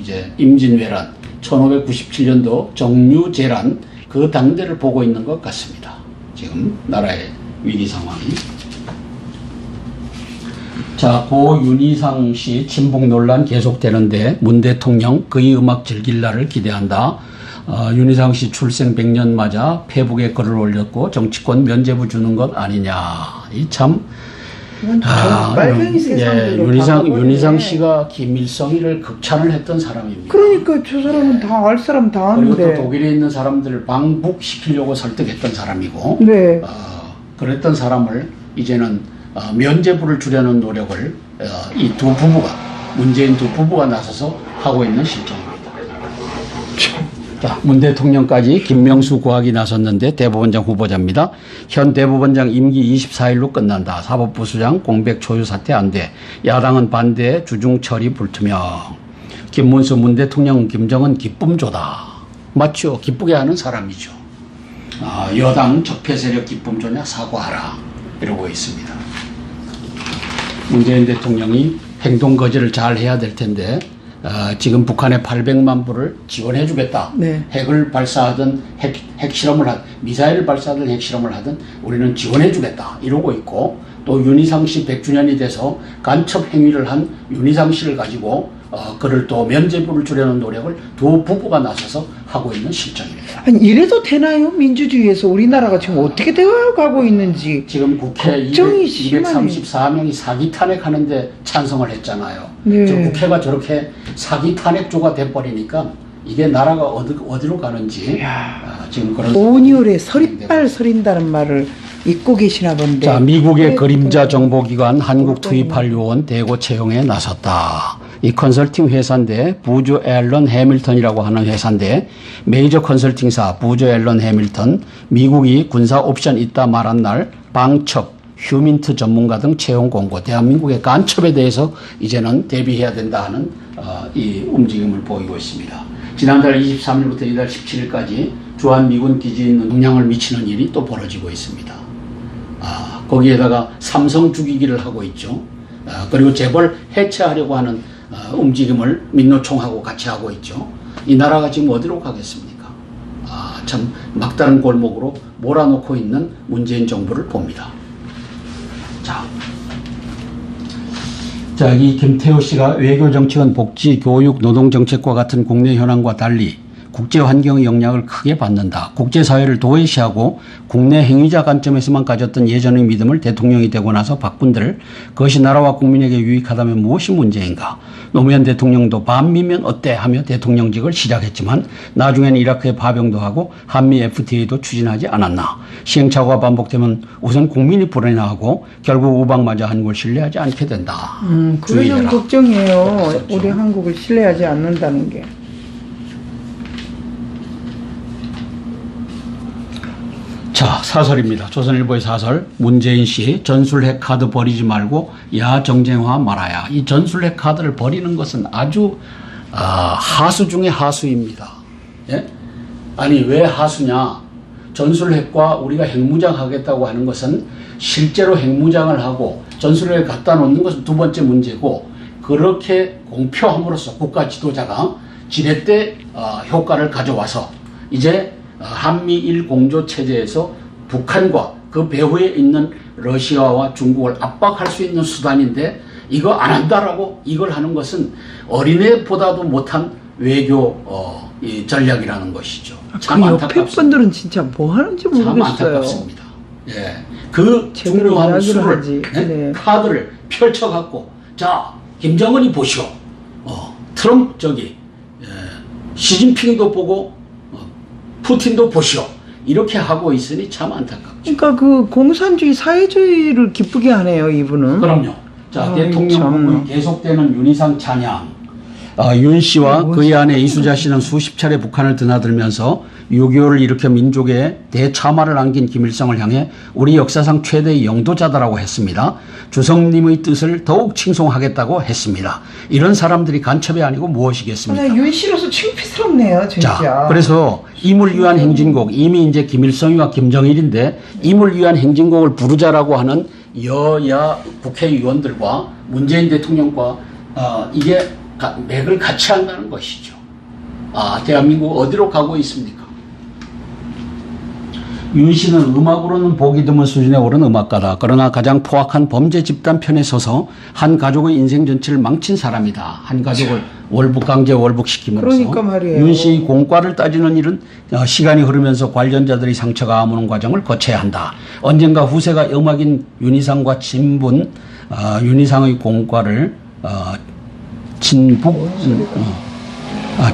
[SPEAKER 2] 이제 임진왜란, 1597년도 정류재란 그 당대를 보고 있는 것 같습니다. 지금 나라의 위기 상황이. 자, 고 윤희상 씨 친북 논란 계속되는데 문 대통령 그의 음악 즐길 날을 기대한다. 윤희상 씨 출생 100년 맞아 페북에 글을 올렸고 정치권 면죄부 주는 것 아니냐. 이 참
[SPEAKER 1] 이건 빨갱이 세상대로
[SPEAKER 2] 윤희상 씨가 김일성이를 극찬을 했던 사람입니다.
[SPEAKER 1] 그러니까 저 사람은 다 알 사람 다
[SPEAKER 2] 그리고
[SPEAKER 1] 아는데.
[SPEAKER 2] 또 독일에 있는 사람들을 방북시키려고 설득했던 사람이고,
[SPEAKER 1] 네.
[SPEAKER 2] 그랬던 사람을 이제는 면죄부를 주려는 노력을 이 두 부부가, 문재인 두 부부가 나서서 하고 있는 실정입니다. 자, 문 대통령까지 김명수 구하기 나섰는데 대법원장 후보자입니다. 현 대법원장 임기 24일로 끝난다. 사법부 수장 공백 초유 사퇴 안 돼. 야당은 반대, 주중 처리 불투명. 김문수 문 대통령 김정은 기쁨조다. 맞죠? 기쁘게 하는 사람이죠. 여당 적폐 세력 기쁨조냐 사과하라. 이러고 있습니다. 문재인 대통령이 행동 거지를 잘 해야 될 텐데 지금 북한에 800만 불을 지원해 주겠다.
[SPEAKER 1] 네.
[SPEAKER 2] 핵을 발사하든 핵실험을 하든 미사일을 발사하든 핵실험을 하든 우리는 지원해 주겠다. 이러고 있고, 또 윤희상 씨 100주년이 돼서 간첩 행위를 한 윤희상 씨를 가지고 그를 또 면죄부를 주려는 노력을 두 부부가 나서서 하고 있는 실정입니다.
[SPEAKER 1] 아니 이래도 되나요? 민주주의에서 우리나라가 지금 어떻게 되어가고 있는지.
[SPEAKER 2] 지금 국회
[SPEAKER 1] 걱정이 심하네.
[SPEAKER 2] 234명이 사기 탄핵하는데 찬성을 했잖아요.
[SPEAKER 1] 네.
[SPEAKER 2] 저 국회가 저렇게 사기 탄핵조가 돼버리니까 이게 나라가 어디로 가는지 지금 그런
[SPEAKER 1] 5월에 서리빨 서린다는 말을 잊고 계시나 본데.
[SPEAKER 2] 자, 미국의 그림자 정보기관 한국 투입할 요원 대거 채용에 나섰다. 이 컨설팅 회사인데 부조 앨런 해밀턴이라고 하는 회사인데, 메이저 컨설팅사 부조 앨런 해밀턴, 미국이 군사 옵션 있다 말한 날 방첩, 휴민트 전문가 등 채용 공고, 대한민국의 간첩에 대해서 이제는 대비해야 된다 하는 이 움직임을 보이고 있습니다. 지난달 23일부터 이달 17일까지 주한미군 기지에 있는 영향을 미치는 일이 또 벌어지고 있습니다. 거기에다가 삼성 죽이기를 하고 있죠. 그리고 재벌 해체하려고 하는 움직임을 민노총하고 같이 하고 있죠. 이 나라가 지금 어디로 가겠습니까? 참 막다른 골목으로 몰아놓고 있는 문재인 정부를 봅니다. 자, 이 김태우 씨가 외교정책은 복지, 교육, 노동정책과 같은 국내 현황과 달리 국제 환경의 영향을 크게 받는다. 국제사회를 도외시하고 국내 행위자 관점에서만 가졌던 예전의 믿음을 대통령이 되고 나서 바꾼들, 그것이 나라와 국민에게 유익하다면 무엇이 문제인가? 노무현 대통령도 반미면 어때 하며 대통령직을 시작했지만 나중에는 이라크에 파병도 하고 한미 FTA도 추진하지 않았나. 시행착오가 반복되면 우선 국민이 불안해하고 결국 우방마저 한국을 신뢰하지 않게 된다.
[SPEAKER 1] 그게 좀 걱정이에요.
[SPEAKER 2] 그렇죠.
[SPEAKER 1] 우리 한국을 신뢰하지 않는다는 게.
[SPEAKER 2] 자, 사설입니다. 조선일보의 사설. 문재인 씨 전술핵 카드 버리지 말고 야정쟁화 말아야. 이 전술핵 카드를 버리는 것은 아주 하수 중의 하수입니다. 예? 아니 왜 하수냐? 전술핵과 우리가 핵무장 하겠다고 하는 것은 실제로 핵무장을 하고 전술핵을 갖다 놓는 것은 두 번째 문제고, 그렇게 공표함으로써 국가 지도자가 지렛대 효과를 가져와서 이제 한미일 공조 체제에서 북한과 그 배후에 있는 러시아와 중국을 압박할 수 있는 수단인데, 이거 안 한다라고 이걸 하는 것은 어린애보다도 못한 외교 이 전략이라는 것이죠. 참
[SPEAKER 1] 옆에
[SPEAKER 2] 안타깝습니다.
[SPEAKER 1] 분들은 진짜 뭐 하는지 모르겠어요.
[SPEAKER 2] 참 안타깝습니다. 예, 그
[SPEAKER 1] 제대로
[SPEAKER 2] 중요한
[SPEAKER 1] 이야기를
[SPEAKER 2] 수를
[SPEAKER 1] 하지.
[SPEAKER 2] 예?
[SPEAKER 1] 네.
[SPEAKER 2] 카드를 펼쳐갖고, 자 김정은이 보시오, 트럼프 시진핑도 보고 푸틴도 보시오, 이렇게 하고 있으니 참 안타깝죠.
[SPEAKER 1] 그러니까 그 공산주의 사회주의를 기쁘게 하네요, 이분은.
[SPEAKER 2] 그럼요. 자, 대통령
[SPEAKER 1] 참.
[SPEAKER 2] 부부의 계속되는 윤희상 찬양. 윤 씨와 그의 아내 이수자 씨는 수십 차례 북한을 드나들면서 6.25를 일으켜 민족의 대참화를 안긴 김일성을 향해 우리 역사상 최대의 영도자다라고 했습니다. 주성님의 뜻을 더욱 칭송하겠다고 했습니다. 이런 사람들이 간첩이 아니고 무엇이겠습니까?
[SPEAKER 1] 윤 씨로서 창피스럽네요, 진짜.
[SPEAKER 2] 자, 그래서 임을 위한 행진곡, 이미 이제 김일성이와 김정일인데 임을 위한 행진곡을 부르자라고 하는 여야 국회의원들과 문재인 대통령과 이게 맥을 같이 한다는 것이죠. 대한민국 어디로 가고 있습니까? 윤 씨는 음악으로는 보기 드문 수준에 오른 음악가다. 그러나 가장 포악한 범죄 집단 편에 서서 한 가족의 인생 전체를 망친 사람이다. 한 가족을 강제 월북시킴으로써
[SPEAKER 1] 그러니까 말이에요.
[SPEAKER 2] 윤 씨의 공과를 따지는 일은 시간이 흐르면서 관련자들이 상처가 아무는 과정을 거쳐야 한다. 언젠가 후세가 음악인 윤희상과 친분 윤희상의 공과를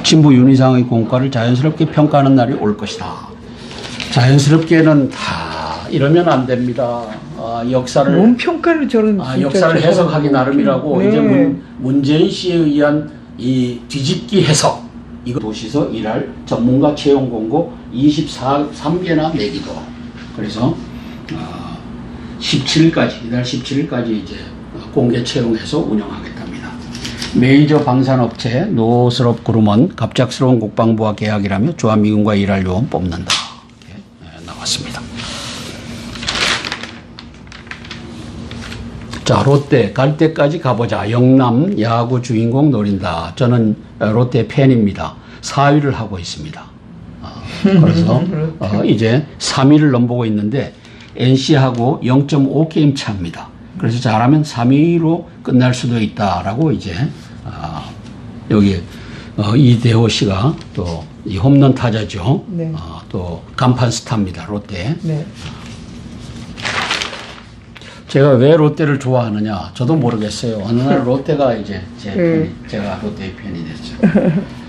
[SPEAKER 2] 친부 윤희상의 공과를 자연스럽게 평가하는 날이 올 것이다. 자연스럽게는 다 이러면 안 됩니다. 역사를
[SPEAKER 1] 뭔 평가를 저런
[SPEAKER 2] 역사를 해석하기 나름이라고
[SPEAKER 1] 네.
[SPEAKER 2] 이제 문재인 씨에 의한 이 뒤집기 해석 이거 도시서 일할 전문가 채용 공고 23개나 내기도 그래서 17일까지 이달 17일까지 이제 공개 채용해서 운영하겠답니다. 메이저 방산업체 노스럽 그룹은 갑작스러운 국방부와 계약이라며 주한미군과 일할 요원 뽑는다. 이렇게 나왔습니다. 자, 롯데 갈 때까지 가보자. 영남 야구 주인공 노린다. 저는 롯데 팬입니다. 4위를 하고 있습니다. 그래서 이제 3위를 넘보고 있는데 NC하고 0.5게임 차입니다. 그래서 잘하면 3위로 끝날 수도 있다라고 이제 여기 이대호 씨가 또 이 홈런 타자죠.
[SPEAKER 1] 네.
[SPEAKER 2] 또 간판 스타입니다. 롯데.
[SPEAKER 1] 네.
[SPEAKER 2] 제가 왜 롯데를 좋아하느냐 저도 모르겠어요. 어느 날 롯데가 이제 제가 롯데의 팬이 됐죠.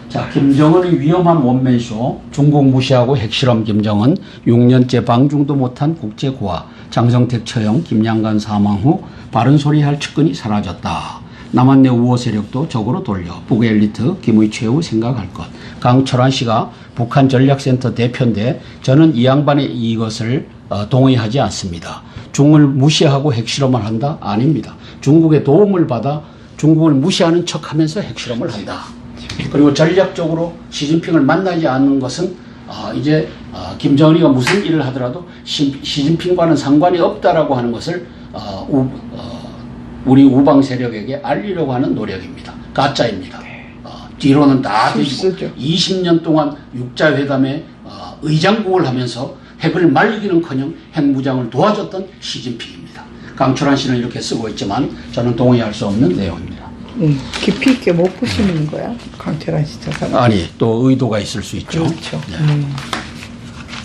[SPEAKER 2] 자, 김정은의 위험한 원맨쇼 중국 무시하고 핵실험 김정은 6년째 방중도 못한 국제고아 장성택 처형 김양간 사망 후 바른 소리 할 측근이 사라졌다. 남한내 우호 세력도 적으로 돌려 북 엘리트 김의 최후 생각할 것. 강철환 씨가 북한 전략센터 대표인데 저는 이 양반의 이것을 동의하지 않습니다. 중국을 무시하고 핵실험을 한다? 아닙니다. 중국의 도움을 받아 중국을 무시하는 척하면서 핵실험을 한다. 그리고 전략적으로 시진핑을 만나지 않는 것은 이제 김정은이가 무슨 일을 하더라도 시진핑과는 상관이 없다라고 하는 것을 우리 우방 세력에게 알리려고 하는 노력입니다. 가짜입니다. 뒤로는 다 뒤지고 20년 동안 육자회담에 의장국을 하면서 핵을 말리기는커녕 핵무장을 도와줬던 시진핑입니다. 강철환 씨는 이렇게 쓰고 있지만 저는 동의할 수 없는 내용입니다.
[SPEAKER 1] 깊이 있게 못 보시는 거야? 강철환 씨 저 사람.
[SPEAKER 2] 아니 또 의도가 있을 수 있죠.
[SPEAKER 1] 그렇죠.
[SPEAKER 2] 네.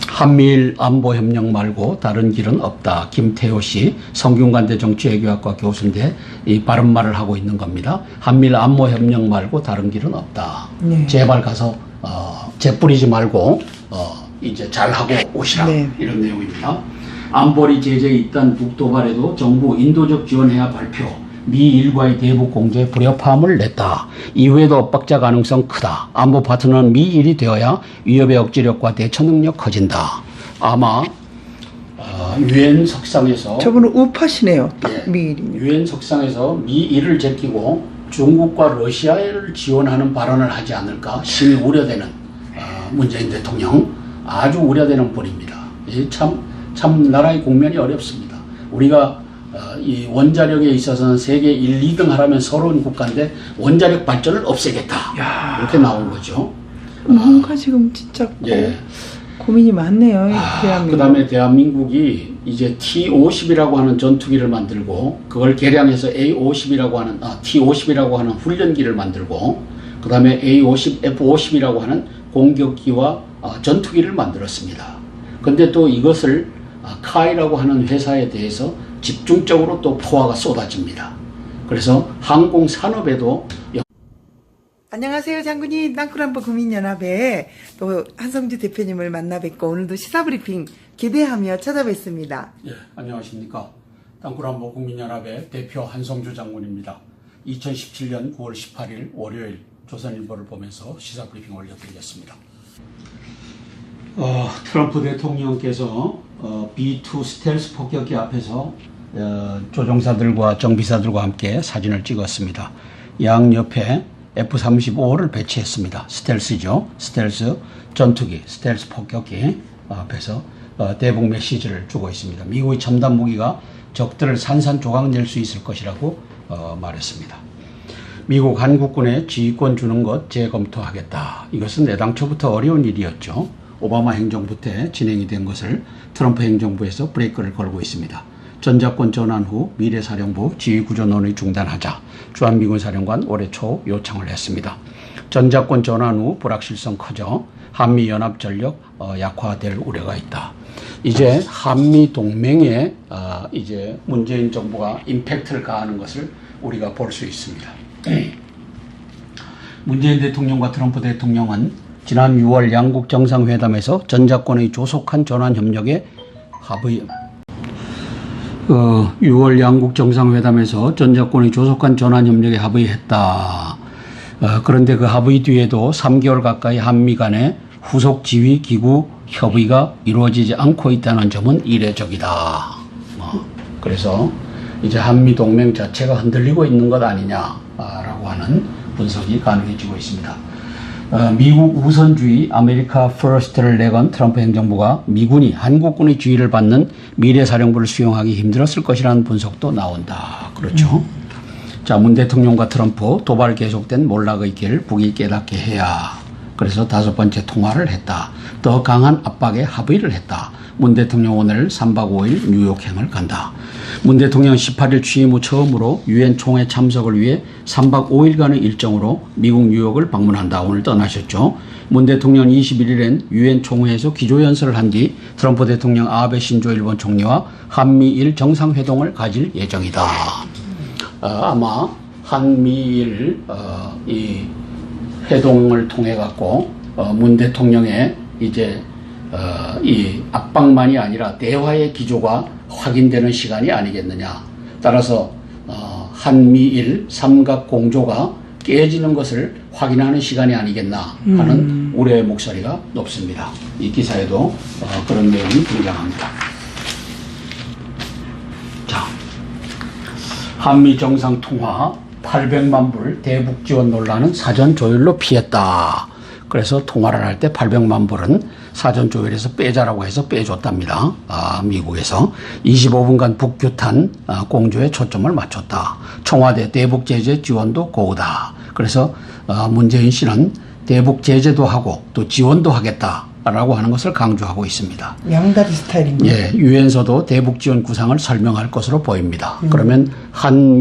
[SPEAKER 2] 한미일 안보협력 말고 다른 길은 없다. 김태호 씨 성균관대 정치외교학과 교수인데 이 바른 말을 하고 있는 겁니다. 한미일 안보협력 말고 다른 길은 없다.
[SPEAKER 1] 네.
[SPEAKER 2] 제발 가서 재뿌리지 말고 이제 잘하고 오시라.
[SPEAKER 1] 네.
[SPEAKER 2] 이런 내용입니다. 안보리 제재에 있던 북도발에도 정부 인도적 지원해야 발표. 미 일과의 대북 공조에 불협화음을 냈다. 이후에도 엇박자 가능성 크다. 안보 파트너는 미 일이 되어야 위협의 억지력과 대처 능력 커진다. 아마 유엔 석상에서
[SPEAKER 1] 저분은 우파시네요. 딱
[SPEAKER 2] 예,
[SPEAKER 1] 미일이면.
[SPEAKER 2] 유엔 석상에서 미 일을 제끼고 중국과 러시아를 지원하는 발언을 하지 않을까 심히 우려되는 문재인 대통령 아주 우려되는 분입니다. 참 나라의 국면이 어렵습니다. 우리가 이 원자력에 있어서는 세계 1, 2등 하라면 서러운 국가인데 원자력 발전을 없애겠다. 이렇게 나온 거죠.
[SPEAKER 1] 뭔가 지금 진짜
[SPEAKER 2] 예.
[SPEAKER 1] 고민이 많네요. 이 대한민국.
[SPEAKER 2] 그다음에 대한민국이 이제 T-50이라고 하는 전투기를 만들고 그걸 개량해서 A-50이라고 하는 T-50이라고 하는 훈련기를 만들고 그다음에 A-50, F-50이라고 하는 공격기와 전투기를 만들었습니다. 근데 또 이것을 카이라고 하는 회사에 대해서 집중적으로 또 포화가 쏟아집니다. 그래서 항공 산업에도
[SPEAKER 1] 안녕하세요, 장군님. 땅굴한보 국민연합에 또 한성주 대표님을 만나 뵙고 오늘도 시사브리핑 기대하며 찾아뵙습니다.
[SPEAKER 2] 예, 안녕하십니까. 땅굴한보 국민연합의 대표 한성주 장군입니다. 2017년 9월 18일 월요일 조선일보를 보면서 시사브리핑 올려드리겠습니다. 트럼프 대통령께서 B2 스텔스 폭격기 앞에서 조종사들과 정비사들과 함께 사진을 찍었습니다. 양옆에 F-35를 배치했습니다. 스텔스죠. 스텔스 전투기, 스텔스 폭격기 앞에서 대북 메시지를 주고 있습니다. 미국의 첨단 무기가 적들을 산산조각 낼 수 있을 것이라고 말했습니다. 미국 한국군에 지휘권 주는 것 재검토하겠다. 이것은 애당초부터 어려운 일이었죠. 오바마 행정부 때 진행이 된 것을 트럼프 행정부에서 브레이크를 걸고 있습니다. 전작권 전환 후 미래사령부 지휘구조론을 중단하자 주한미군 사령관 올해 초 요청을 했습니다. 전작권 전환 후 불확실성 커져 한미연합전력 약화될 우려가 있다. 이제 한미 동맹에 이제 문재인 정부가 임팩트를 가하는 것을 우리가 볼 수 있습니다. 문재인 대통령과 트럼프 대통령은 지난 6월 양국 정상회담에서 전작권의 조속한 전환 협력에 합의. 6월 양국 정상회담에서 전작권의 조속한 전환 협력에 합의했다. 그런데 그 합의 뒤에도 3개월 가까이 한미 간의 후속 지휘 기구 협의가 이루어지지 않고 있다는 점은 이례적이다. 그래서 이제 한미 동맹 자체가 흔들리고 있는 것 아니냐라고 하는 분석이 가능해지고 있습니다. 미국 우선주의 아메리카 퍼스트를 내건 트럼프 행정부가 미군이 한국군의 지휘를 받는 미래사령부를 수용하기 힘들었을 것이라는 분석도 나온다. 그렇죠. 자, 문 대통령과 트럼프 도발 계속된 몰락의 길 북이 깨닫게 해야. 그래서 5번째 통화를 했다. 더 강한 압박에 합의를 했다. 문 대통령 오늘 3박 5일 뉴욕행을 간다. 문 대통령 18일 취임 후 처음으로 유엔 총회 참석을 위해 3박 5일간의 일정으로 미국 뉴욕을 방문한다. 오늘 떠나셨죠. 문 대통령 21일엔 유엔 총회에서 기조연설을 한 뒤 트럼프 대통령 아베 신조 일본 총리와 한미일 정상회동을 가질 예정이다. 아마 한미일 이 회동을 통해 갖고 문 대통령의 이제 이 압박만이 아니라 대화의 기조가 확인되는 시간이 아니겠느냐. 따라서 한미일 삼각 공조가 깨지는 것을 확인하는 시간이 아니겠나 하는 우려의 목소리가 높습니다. 이 기사에도 그런 내용이 등장합니다. 자, 한미 정상통화 800만 불 대북 지원 논란은 사전 조율로 피했다. 그래서 통화를 할 때 800만 불은 사전 조율에서 빼자라고 해서 빼줬답니다. 미국에서 25분간 북규탄 공조에 초점을 맞췄다. 청와대 대북 제재 지원도 고우다. 그래서 문재인 씨는 대북 제재도 하고 또 지원도 하겠다라고 하는 것을 강조하고 있습니다.
[SPEAKER 1] 양다리 스타일입니다.
[SPEAKER 2] 예, 유엔서도 대북 지원 구상을 설명할 것으로 보입니다. 그러면 한